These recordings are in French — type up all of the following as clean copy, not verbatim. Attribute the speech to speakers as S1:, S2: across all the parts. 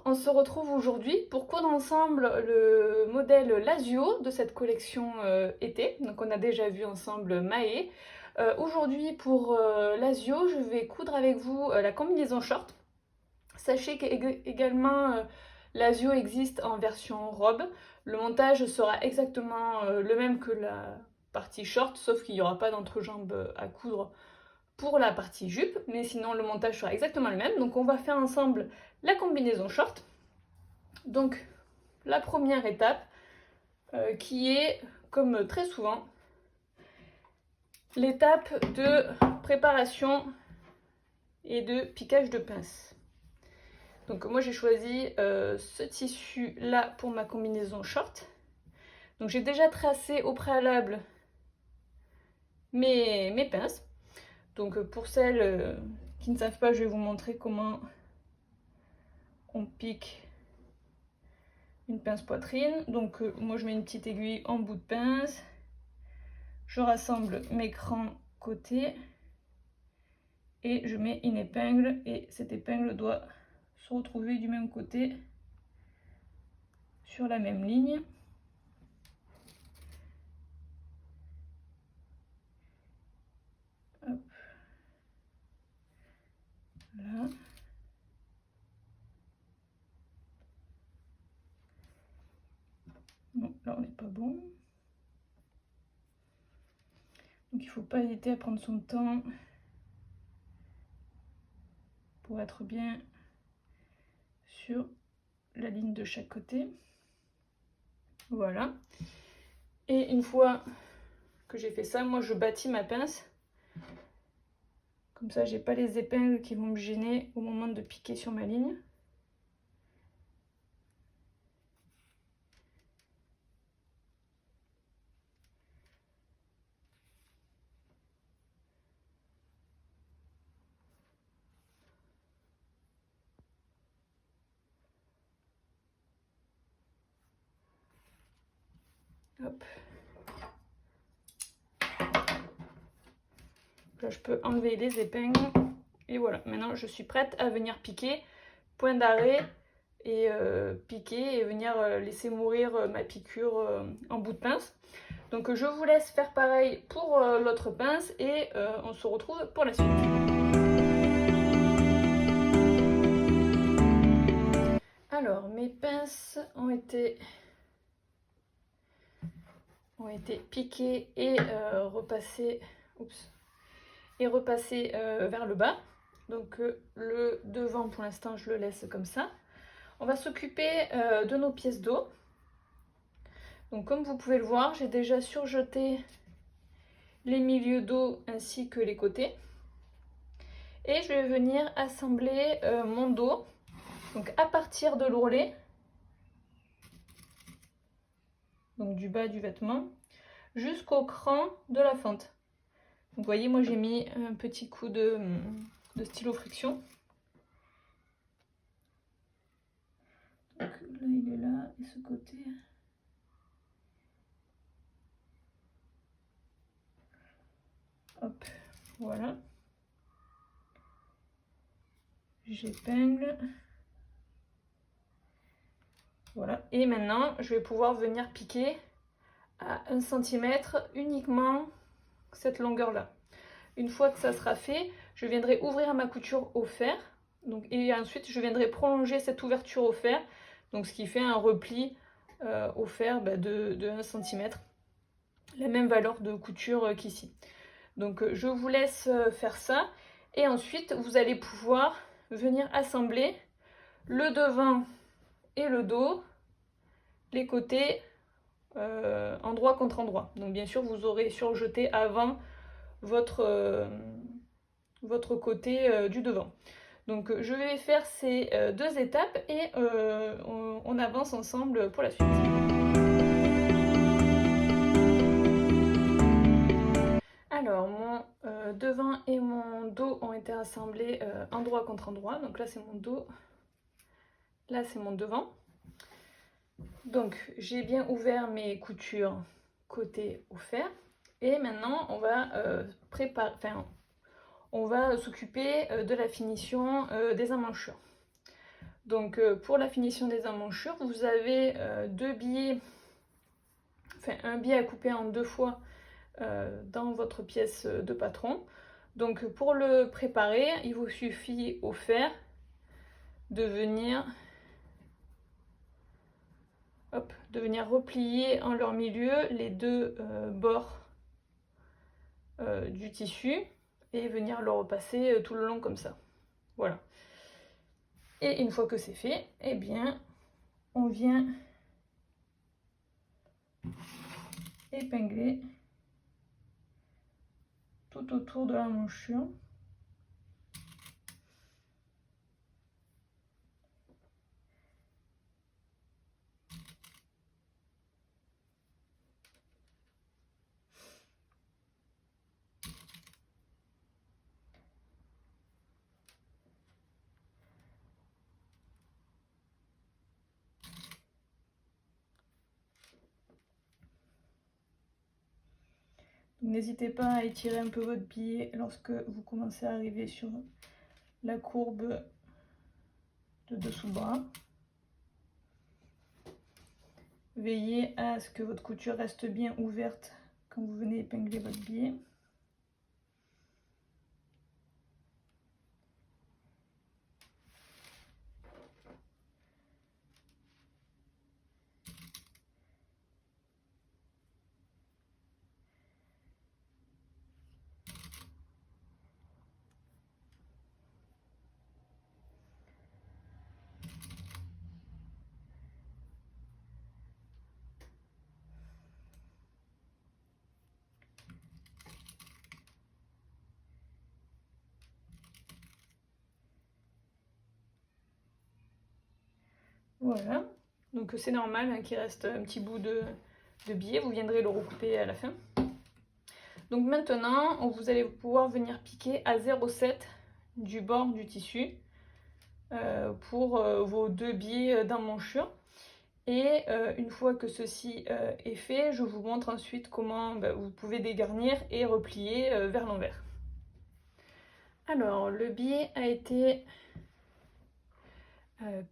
S1: on se retrouve aujourd'hui pour coudre ensemble le modèle Lasio de cette collection été. Donc on a déjà vu ensemble Mahé. Aujourd'hui pour Lasio, je vais coudre avec vous la combinaison short. Sachez qu'également Lasio existe en version robe. Le montage sera exactement le même que la partie short, sauf qu'il n'y aura pas d'entrejambe à coudre pour la partie jupe, mais sinon le montage sera exactement le même. Donc on va faire ensemble la combinaison short. Donc la première étape qui est, comme très souvent, l'étape de préparation et de piquage de pince. Donc moi j'ai choisi ce tissu là pour ma combinaison short. Donc j'ai déjà tracé au préalable mes pinces. Donc pour celles qui ne savent pas, je vais vous montrer comment on pique une pince poitrine. Donc moi je mets une petite aiguille en bout de pince. Je rassemble mes crans côté et je mets une épingle, et cette épingle doit se retrouver du même côté sur la même ligne. Hop. Là. Non, là on n'est pas bon. Donc il ne faut pas hésiter à prendre son temps pour être bien sur la ligne de chaque côté. Voilà. Et une fois que j'ai fait ça, moi je bâtis ma pince. Comme ça, j'ai pas les épingles qui vont me gêner au moment de piquer sur ma ligne. Hop. Là, je peux enlever les épingles. Et voilà, maintenant je suis prête à venir piquer. Point d'arrêt et piquer et venir laisser mourir ma piqûre en bout de pince. Donc je vous laisse faire pareil pour l'autre pince et on se retrouve pour la suite. Alors mes pinces ont été piquées et repassées, vers le bas. Donc le devant pour l'instant je le laisse comme ça. On va s'occuper de nos pièces d'eau. Donc comme vous pouvez le voir, j'ai déjà surjeté les milieux d'eau ainsi que les côtés. Et je vais venir assembler mon dos, donc à partir de l'ourlet, donc du bas du vêtement, jusqu'au cran de la fente. Donc vous voyez, moi j'ai mis un petit coup de stylo friction. Donc là il est là, et ce côté. Hop, voilà. J'épingle. Voilà. Et maintenant, je vais pouvoir venir piquer à 1 cm uniquement cette longueur-là. Une fois que ça sera fait, je viendrai ouvrir ma couture au fer. Donc, et ensuite, je viendrai prolonger cette ouverture au fer. Donc, ce qui fait un repli au fer de 1 cm. La même valeur de couture qu'ici. Donc, je vous laisse faire ça. Et ensuite, vous allez pouvoir venir assembler le devant et le dos, les côtés endroit contre endroit. Donc bien sûr vous aurez surjeté avant votre côté du devant. Donc je vais faire ces 2 étapes et on avance ensemble pour la suite. Alors mon devant et mon dos ont été assemblés endroit contre endroit. Donc là c'est mon dos, là c'est mon devant. Donc j'ai bien ouvert mes coutures côté au fer et maintenant on va on va s'occuper de la finition des emmanchures. Donc pour la finition des emmanchures, vous avez deux billets, enfin un billet à couper en 2 fois dans votre pièce de patron. Donc pour le préparer, il vous suffit au fer de venir replier en leur milieu les deux bords du tissu et venir le repasser tout le long comme ça. Voilà. Et une fois que c'est fait, eh bien, on vient épingler tout autour de la manchure. N'hésitez pas à étirer un peu votre billet lorsque vous commencez à arriver sur la courbe de dessous bras. Veillez à ce que votre couture reste bien ouverte quand vous venez épingler votre billet. Voilà, donc c'est normal hein, qu'il reste un petit bout de billet, vous viendrez le recouper à la fin. Donc maintenant, vous allez pouvoir venir piquer à 0,7 du bord du tissu pour vos 2 billets d'emmanchure. Et une fois que ceci est fait, je vous montre ensuite comment vous pouvez dégarnir et replier vers l'envers. Alors, le billet a été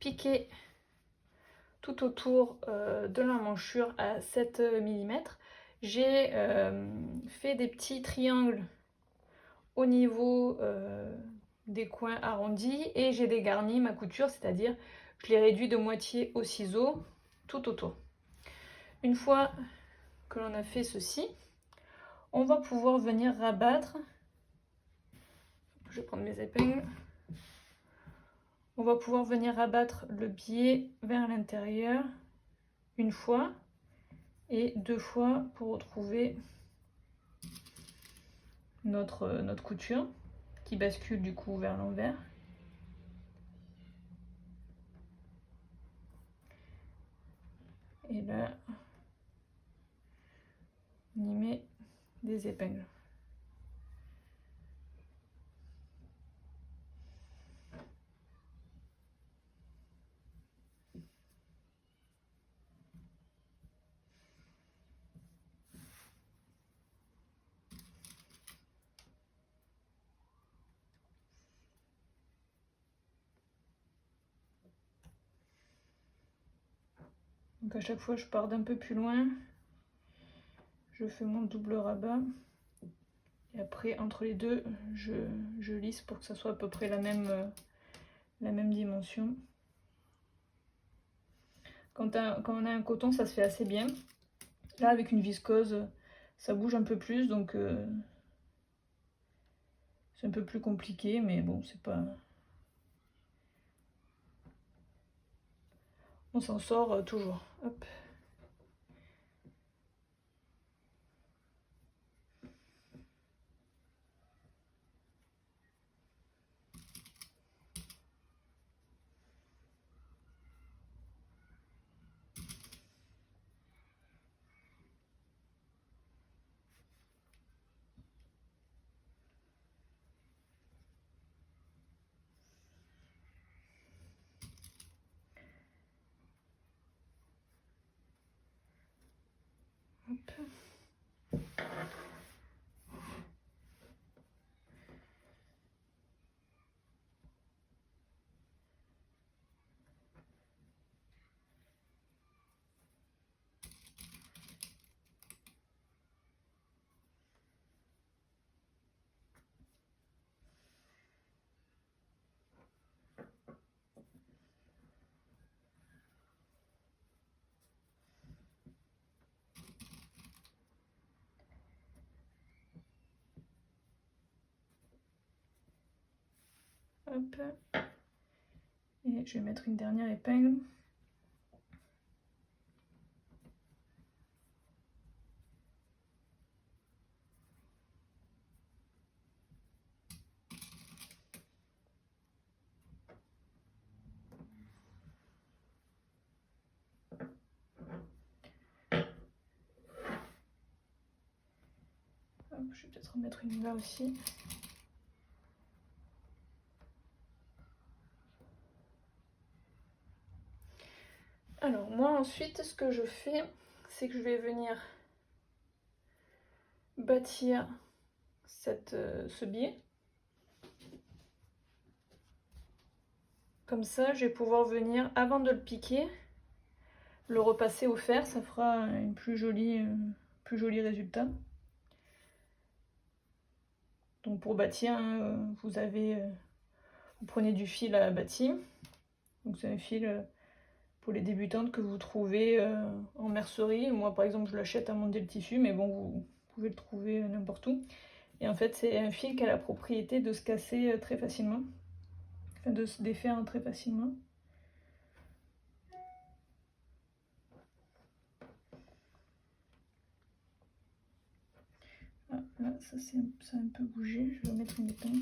S1: piqué tout autour de l'emmanchure à 7 mm. J'ai fait des petits triangles au niveau des coins arrondis et j'ai dégarni ma couture, c'est-à-dire je l'ai réduit de moitié au ciseau tout autour. Une fois que l'on a fait ceci, on va pouvoir venir rabattre. Je vais prendre mes épingles. On va pouvoir venir rabattre le billet vers l'intérieur une fois et 2 fois pour retrouver notre couture qui bascule du coup vers l'envers. Et là, on y met des épingles. Donc à chaque fois, je pars d'un peu plus loin. Je fais mon double rabat. Et après, entre les deux, je lisse pour que ça soit à peu près la même dimension. Quand on a un coton, ça se fait assez bien. Là, avec une viscose, ça bouge un peu plus, donc c'est un peu plus compliqué, mais bon, c'est pas... On s'en sort toujours. Hop. Hop. Hop. Et je vais mettre une dernière épingle. Hop, je vais peut-être en mettre une là aussi. Alors moi ensuite ce que je fais, c'est que je vais venir bâtir ce biais. Comme ça je vais pouvoir venir, avant de le piquer, le repasser au fer, ça fera un plus joli résultat. Donc pour bâtir, hein, vous prenez du fil à bâti. Donc c'est un fil pour les débutantes que vous trouvez en mercerie. Moi par exemple je l'achète à Mondial Tissu, mais bon vous pouvez le trouver n'importe où. Et en fait c'est un fil qui a la propriété de se casser très facilement, enfin de se défaire très facilement. Ah, là ça a un peu bougé, je vais mettre une épingle.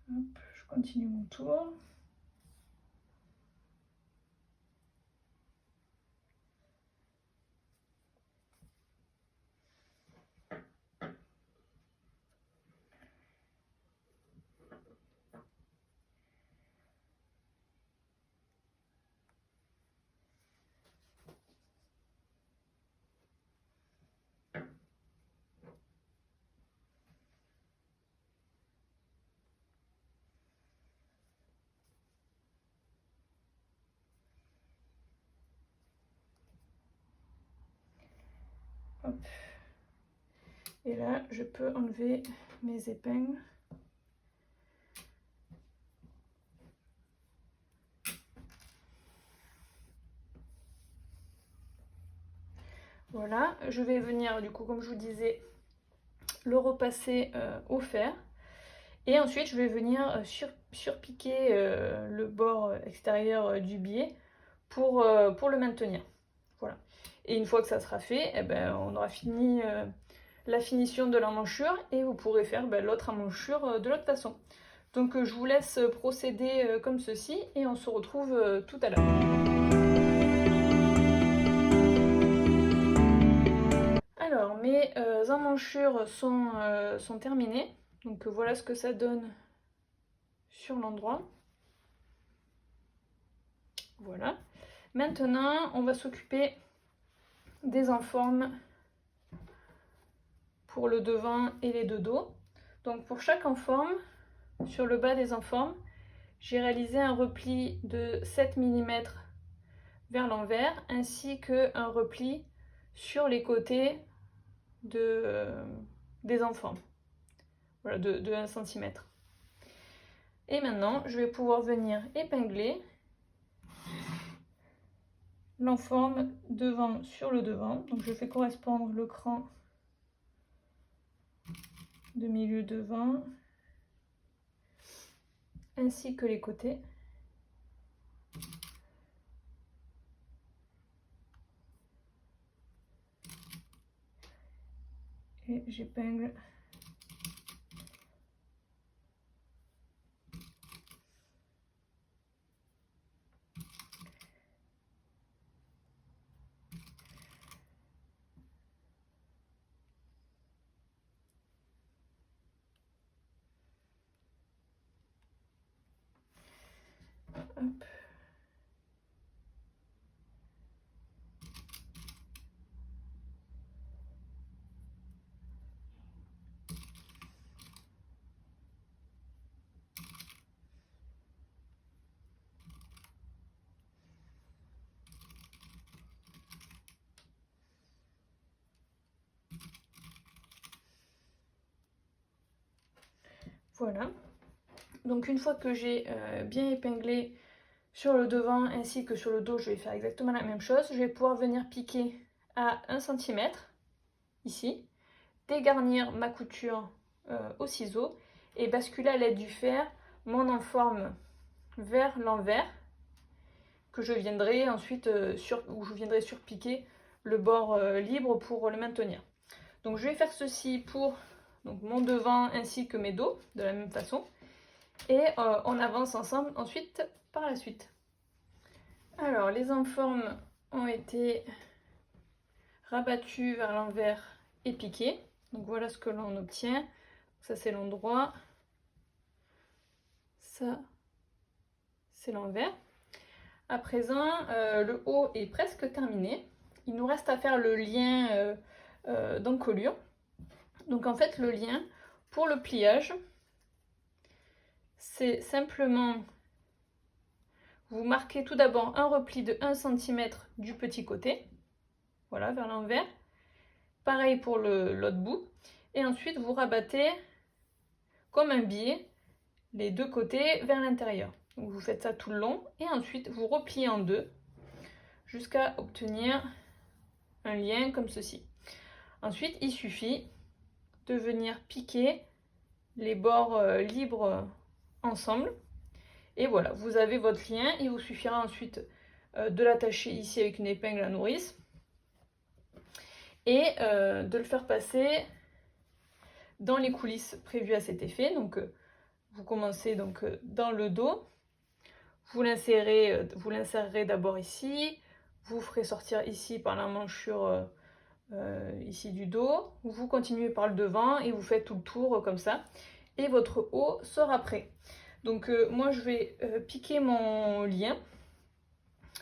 S1: Hop, je continue mon tour. Hop. Et là, je peux enlever mes épingles. Voilà, je vais venir, du coup, comme je vous disais, le repasser au fer. Et ensuite, je vais venir surpiquer le bord extérieur du biais pour le maintenir. Voilà. Et une fois que ça sera fait, eh ben, on aura fini la finition de l'emmanchure et vous pourrez faire l'autre emmanchure de l'autre façon. Donc je vous laisse procéder comme ceci et on se retrouve tout à l'heure. Alors mes emmanchures sont terminées. Donc voilà ce que ça donne sur l'endroit. Voilà. Maintenant, on va s'occuper des enformes pour le devant et les deux dos. Donc pour chaque enforme, sur le bas des enformes, j'ai réalisé un repli de 7 mm vers l'envers, ainsi qu'un repli sur les côtés des enformes, voilà, de 1 cm. Et maintenant, je vais pouvoir venir épingler l'enforme devant sur le devant. Donc je fais correspondre le cran de milieu devant ainsi que les côtés. Et j'épingle Hop. Voilà. Donc une fois que j'ai bien épinglé sur le devant ainsi que sur le dos, je vais faire exactement la même chose. Je vais pouvoir venir piquer à 1 cm ici, dégarnir ma couture au ciseau et basculer à l'aide du fer mon enforme vers l'envers que je viendrai ensuite où je viendrai surpiquer le bord libre pour le maintenir. Donc je vais faire ceci pour donc, mon devant ainsi que mes dos de la même façon et on avance ensemble ensuite par la suite. Alors les enformes ont été rabattus vers l'envers et piqués. Donc voilà ce que l'on obtient. Ça c'est l'endroit, ça c'est l'envers. À présent, le haut est presque terminé. Il nous reste à faire le lien d'encolure. Donc en fait le lien pour le pliage, c'est simplement vous marquez tout d'abord un repli de 1 cm du petit côté, voilà, vers l'envers. Pareil pour l'autre bout. Et ensuite vous rabattez comme un billet les deux côtés vers l'intérieur. Donc vous faites ça tout le long et ensuite vous repliez en deux jusqu'à obtenir un lien comme ceci. Ensuite il suffit de venir piquer les bords libres ensemble et voilà, vous avez votre lien. Il vous suffira ensuite de l'attacher ici avec une épingle à nourrice et de le faire passer dans les coulisses prévues à cet effet. Donc vous commencez donc dans le dos, vous l'insérerez d'abord ici, vous ferez sortir ici par la manchure ici du dos, vous continuez par le devant et vous faites tout le tour comme ça et votre haut sera prêt. Donc moi je vais piquer mon lien,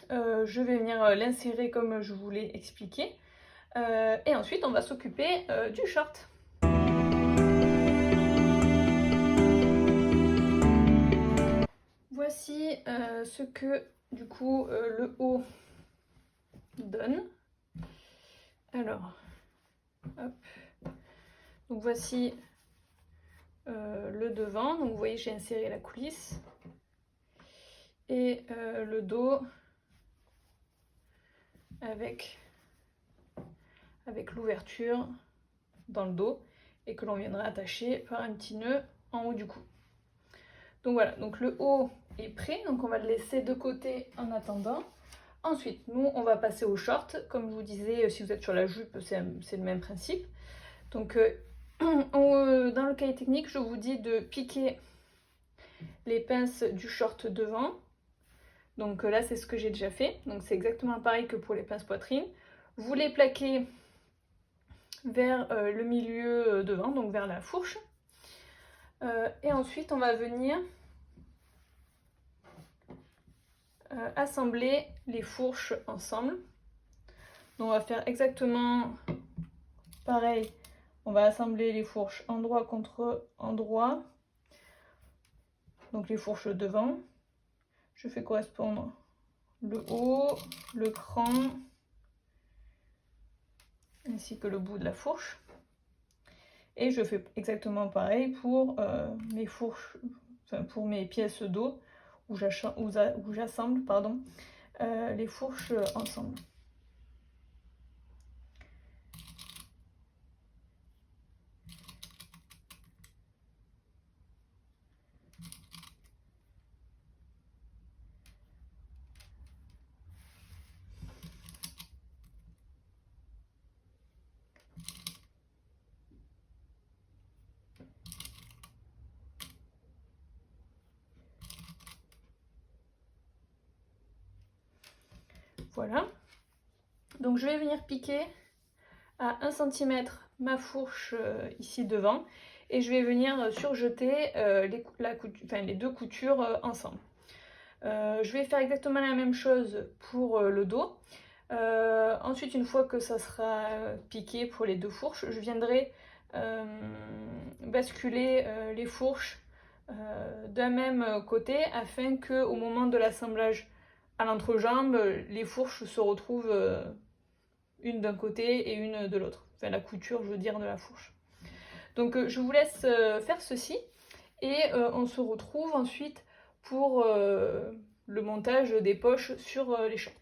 S1: je vais venir l'insérer comme je vous l'ai expliqué et ensuite on va s'occuper du short. Voici ce que du coup le haut donne. Alors, hop. Donc voici le devant. Donc vous voyez, j'ai inséré la coulisse et le dos avec l'ouverture dans le dos et que l'on viendra attacher par un petit nœud en haut du cou. Donc voilà, donc le haut est prêt, donc on va le laisser de côté en attendant. Ensuite, nous, on va passer au short. Comme je vous disais, si vous êtes sur la jupe, c'est le même principe. Donc, dans le cahier technique, je vous dis de piquer les pinces du short devant. Donc là, c'est ce que j'ai déjà fait. Donc, c'est exactement pareil que pour les pinces poitrine. Vous les plaquez vers le milieu devant, donc vers la fourche. Et ensuite, on va venir assembler les fourches ensemble. Donc on va faire exactement pareil. On va assembler les fourches endroit contre endroit. Donc les fourches devant. Je fais correspondre le haut, le cran, ainsi que le bout de la fourche. Et je fais exactement pareil pour mes fourches, enfin pour mes pièces d'eau où j'assemble les fourches ensemble. Voilà. Donc je vais venir piquer à 1 cm ma fourche ici devant et je vais venir surjeter les deux coutures ensemble. Je vais faire exactement la même chose pour le dos. Ensuite, une fois que ça sera piqué pour les deux fourches, je viendrai basculer les fourches d'un même côté afin que au moment de l'assemblage à l'entrejambe, les fourches se retrouvent une d'un côté et une de l'autre. Enfin, la couture, je veux dire, de la fourche. Donc, je vous laisse faire ceci et on se retrouve ensuite pour le montage des poches sur les shorts.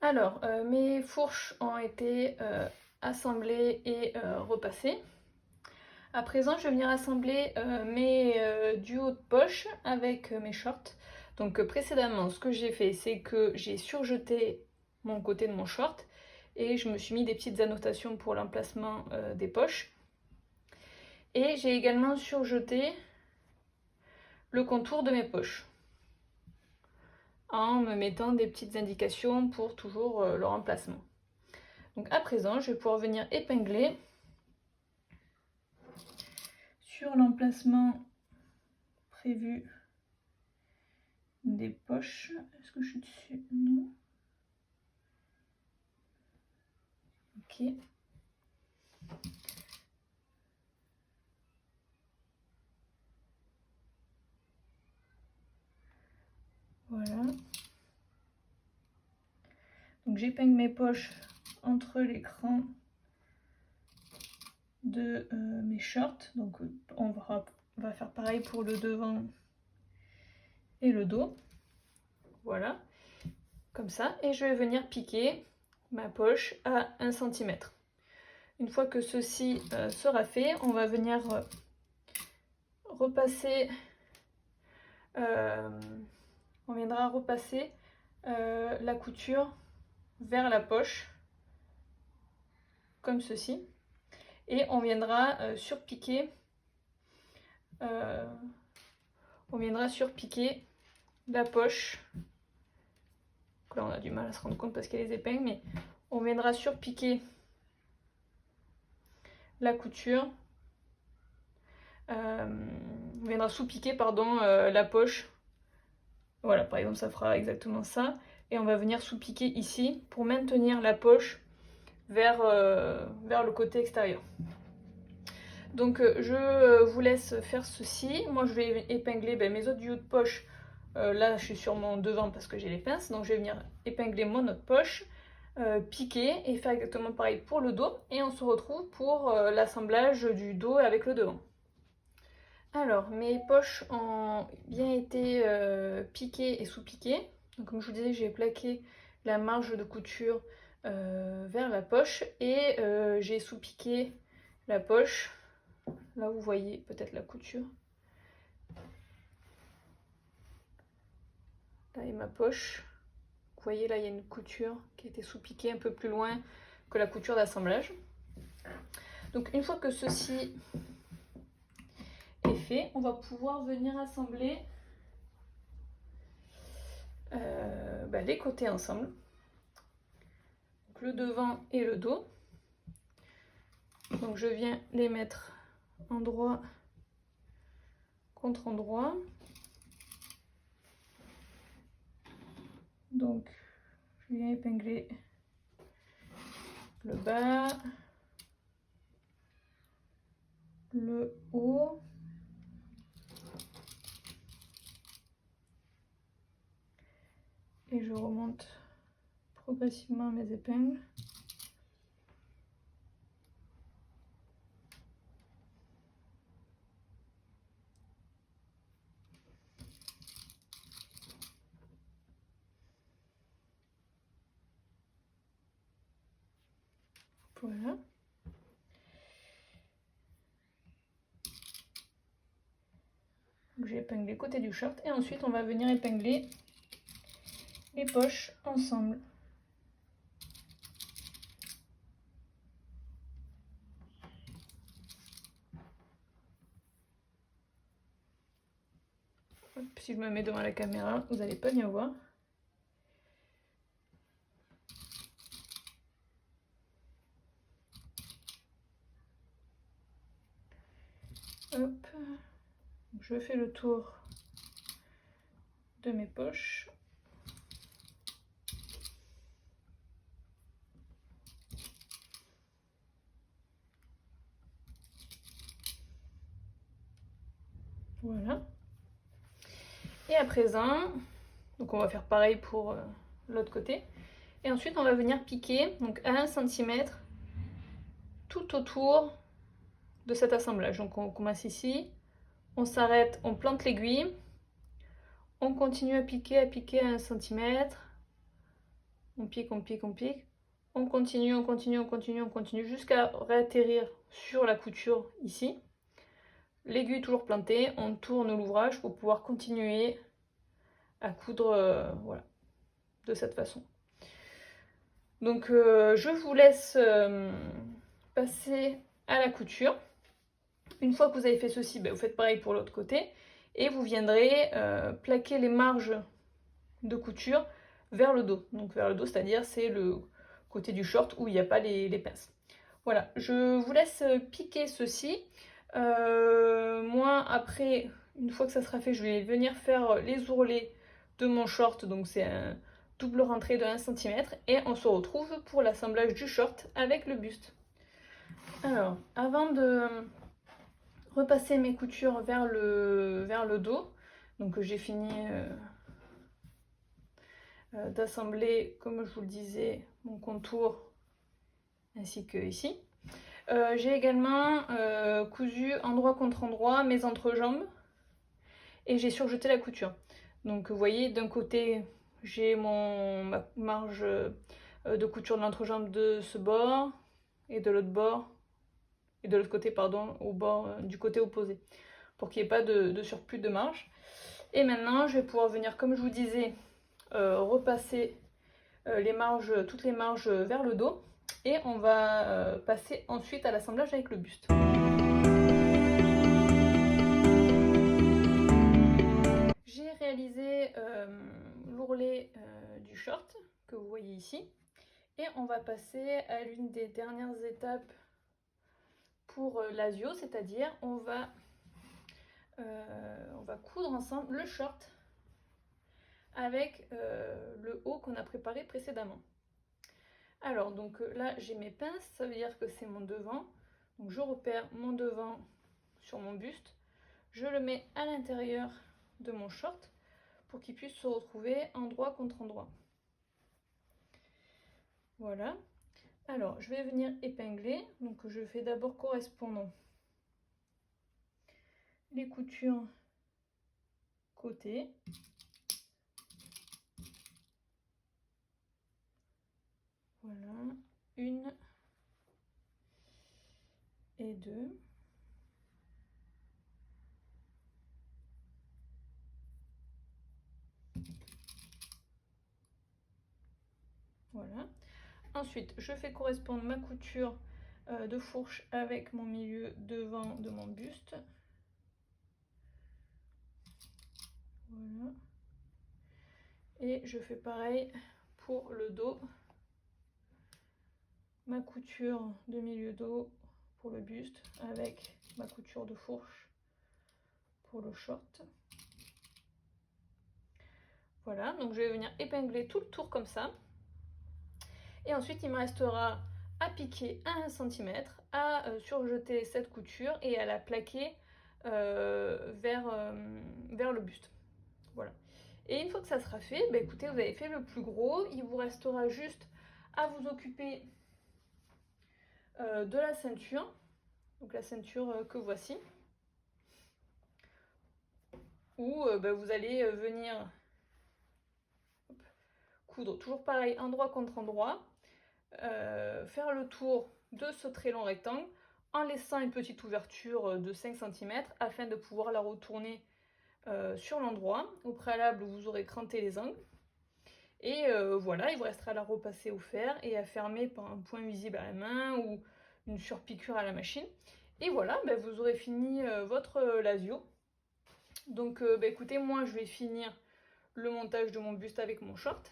S1: Alors, mes fourches ont été assemblées et repassées. À présent, je vais venir assembler mes duos de poches avec mes shorts. Donc précédemment, ce que j'ai fait, c'est que j'ai surjeté mon côté de mon short et je me suis mis des petites annotations pour l'emplacement des poches. Et j'ai également surjeté le contour de mes poches en me mettant des petites indications pour toujours leur emplacement. Donc à présent, je vais pouvoir venir épingler sur l'emplacement prévu des poches. Est-ce que je suis dessus? Non. Ok. Voilà. Donc j'épingle mes poches entre l'écran de mes shorts. Donc on va faire pareil pour le devant et le dos. Voilà. Comme ça. Et je vais venir piquer ma poche à 1 cm. Une fois que ceci sera fait, on va venir repasser, on viendra repasser la couture vers la poche, comme ceci, et on viendra surpiquer la poche. Donc là on a du mal à se rendre compte parce qu'il y a les épingles, mais on viendra surpiquer la couture, on viendra sous-piquer pardon la poche. Voilà, par exemple ça fera exactement ça, et on va venir sous-piquer ici pour maintenir la poche vers le côté extérieur. Donc je vous laisse faire ceci. Moi je vais épingler mes autres duos de poche. Là je suis sur mon devant parce que j'ai les pinces, donc je vais venir épingler mon autre poche, piquer et faire exactement pareil pour le dos, et on se retrouve pour l'assemblage du dos avec le devant. Alors mes poches ont bien été piquées et sous-piquées. Donc comme je vous disais, j'ai plaqué la marge de couture vers la poche et j'ai sous-piqué la poche. Là vous voyez peut-être la couture. Là est ma poche. Vous voyez là il y a une couture qui a été sous-piquée un peu plus loin que la couture d'assemblage. Donc une fois que ceci est fait, on va pouvoir venir assembler les côtés ensemble. Donc le devant et le dos. Donc je viens les mettre endroit contre endroit. Donc je viens épingler le bas, le haut, et je remonte progressivement mes épingles. Voilà. J'ai épinglé le côté du short et ensuite on va venir épingler les poches ensemble. Hop, si je me mets devant la caméra, vous n'allez pas bien voir. Hop, je fais le tour de mes poches. Voilà. Et à présent, donc on va faire pareil pour l'autre côté. Et ensuite, on va venir piquer donc à 1 cm tout autour de cet assemblage. Donc on commence ici, on s'arrête, on plante l'aiguille, on continue à piquer à 1 cm. On pique, on pique, on pique. On continue, on continue, on continue, on continue jusqu'à réatterrir sur la couture ici. L'aiguille toujours plantée, on tourne l'ouvrage pour pouvoir continuer à coudre voilà, de cette façon. Donc je vous laisse passer à la couture. Une fois que vous avez fait ceci, vous faites pareil pour l'autre côté et vous viendrez plaquer les marges de couture vers le dos. Donc vers le dos, c'est-à-dire c'est le côté du short où il n'y a pas les pinces. Voilà, je vous laisse piquer ceci. Moi, après, une fois que ça sera fait, je vais venir faire les ourlets de mon short. Donc c'est un double rentrée de 1 cm. Et on se retrouve pour l'assemblage du short avec le buste. Alors, avant de repasser mes coutures vers le dos, donc j'ai fini d'assembler, comme je vous le disais, mon contour ainsi que ici. J'ai également cousu endroit contre endroit mes entrejambes et j'ai surjeté la couture. Donc vous voyez, d'un côté j'ai ma marge de couture de l'entrejambe de ce bord et de l'autre bord et de l'autre côté, pardon, au bord du côté opposé, pour qu'il n'y ait pas de surplus de marge. Et maintenant je vais pouvoir venir, comme je vous disais, repasser toutes les marges vers le dos et on va passer ensuite à l'assemblage avec le buste. J'ai réalisé l'ourlet du short que vous voyez ici et on va passer à l'une des dernières étapes pour l'asio, c'est-à-dire on va coudre ensemble le short avec le haut qu'on a préparé précédemment. Alors donc là j'ai mes pinces, ça veut dire que c'est mon devant. Donc je repère mon devant sur mon buste, je le mets à l'intérieur de mon short pour qu'il puisse se retrouver endroit contre endroit. Voilà. Alors je vais venir épingler, donc je fais d'abord correspondre les coutures côté. Voilà, 1 et 2. Voilà. Ensuite, je fais correspondre ma couture de fourche avec mon milieu devant de mon buste. Voilà. Et je fais pareil pour le dos. Ma couture de milieu dos pour le buste avec ma couture de fourche pour le short. Voilà, donc je vais venir épingler tout le tour comme ça. Et ensuite, il me restera à piquer à 1 cm, à surjeter cette couture et à la plaquer vers le buste. Voilà. Et une fois que ça sera fait, écoutez, vous avez fait le plus gros. Il vous restera juste à vous occuper de la ceinture. Donc la ceinture que voici. Où vous allez venir coudre toujours pareil, endroit contre endroit. Faire le tour de ce très long rectangle en laissant une petite ouverture de 5 cm afin de pouvoir la retourner sur l'endroit au préalable où vous aurez cranté les angles. Et voilà, il vous restera à la repasser au fer et à fermer par un point visible à la main ou une surpiqûre à la machine. Et voilà, vous aurez fini votre lasio. Donc écoutez, moi je vais finir le montage de mon buste avec mon short.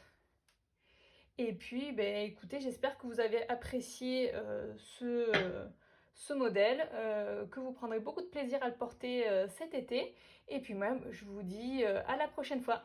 S1: Et puis, écoutez, j'espère que vous avez apprécié ce modèle, que vous prendrez beaucoup de plaisir à le porter cet été. Et puis moi, je vous dis à la prochaine fois.